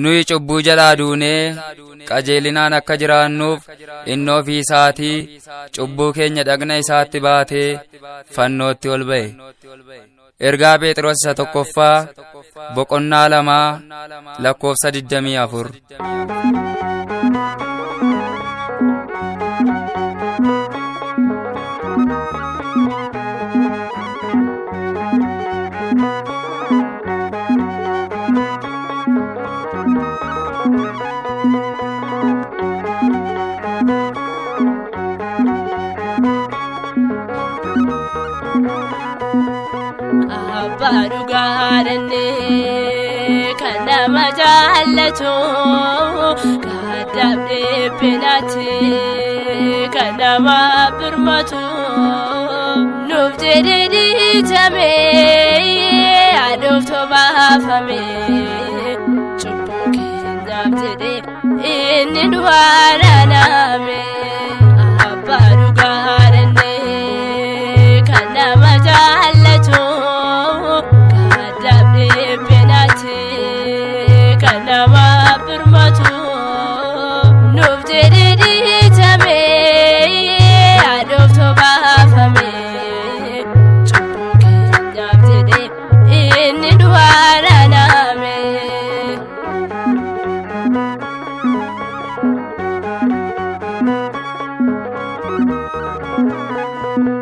nuyi cubbuu jalaa duunee qajeelinaan akka jiraannuuf innoo fi isaatii cubbuu keenya dhagna isaatti baatee fannootti ol ba'e. Ergaa Phexros isa tokkoffaa boqonnaa 2 lakkoofsa 24. Baru garane kana majalato kadabde penati kana mabirmatu nufjede dijame adofto bafame chupuki nabjede inidwaraname baru garane kana majalato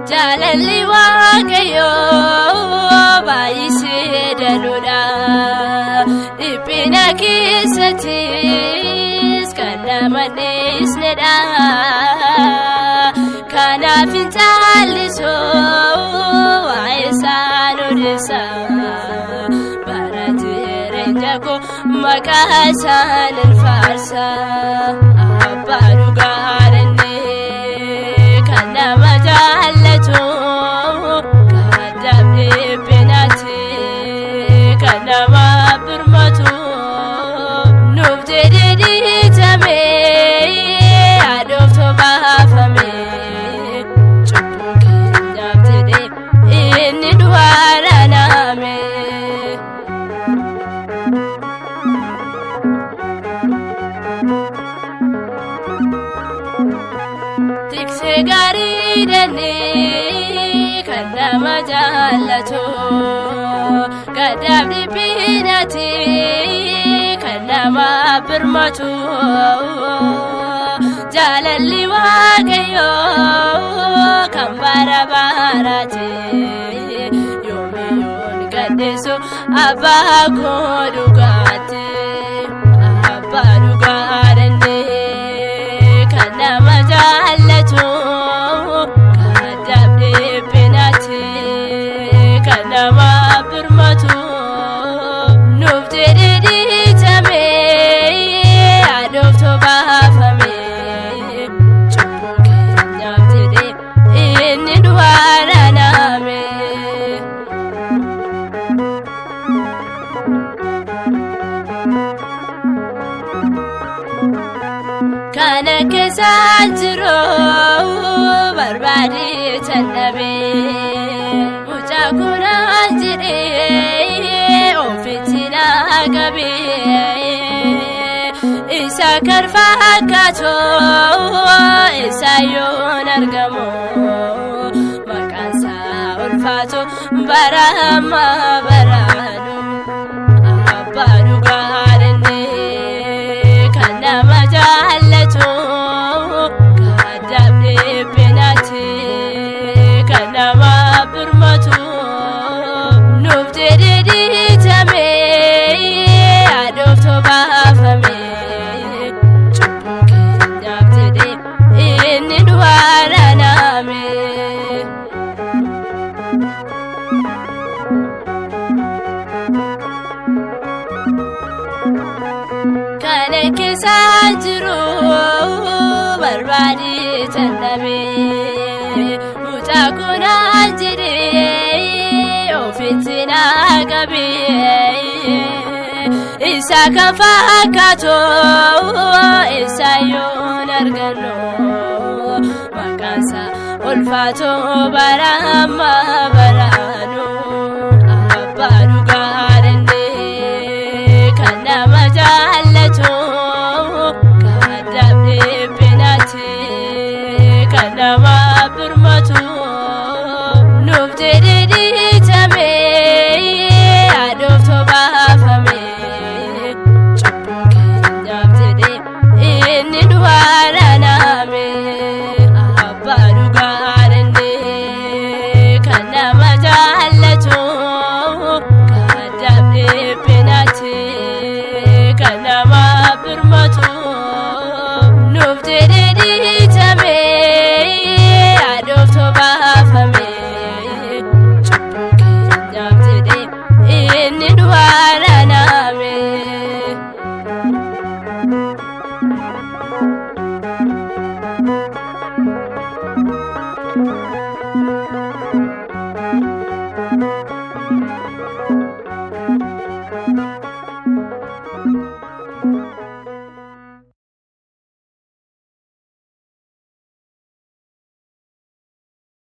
Jalali waqayyo baay'ise danuudha dhiphina keessatis kan nama dhiisnedha kanaaf hin caallisoo waa'ee isaan odeessa bara jireenya koo maqaa isaan hin faarsa abbaa dhugaadhanne kan nama jaallatu kadhabde penati kan nama birmatu nuuf jedhe dhiitame adofto baafame cubbuu keenyaaf jedhe inni du'aadhaaname. Tikse gaarii dannee kan nama jaallatu kadhabde penati kan nama birmatu jaalalli waaqayyo kan bara baraate yoomiyoon gaddeessu abbaa koo dhugaate abbaa dhugaadhanne kan nama jaallatu kadhabde penati kan nama birmatu nuuf jedhe dhiitame adofto baafame cubbuu keenyaaf jedhe inni du'aadhaaname. Kana keessa jiru barbaadee tannabe mucaa kunaan jedhee ofitti naagabe isa kan fakkaatu isa yoon argamu maqaan isaa ulfaatu bara ammaa baraanu abbaa dhugaadhanne kan nama jaallatu kadhabde penati kan nama birmatu nuuf jedhe dhiitame adofto baafame cubbuu keenyaaf jedhe inni du'aadhaaname. Kana keessa jiru barbaadee tannabe mucaa kunaan jedhee ofitti naagabe isa kan fakkaatu isa yoon argannu maqaan isaa ulfaatu bara ammaa baraanu abbaa dhugaadhanne kan nama jaallatu kanama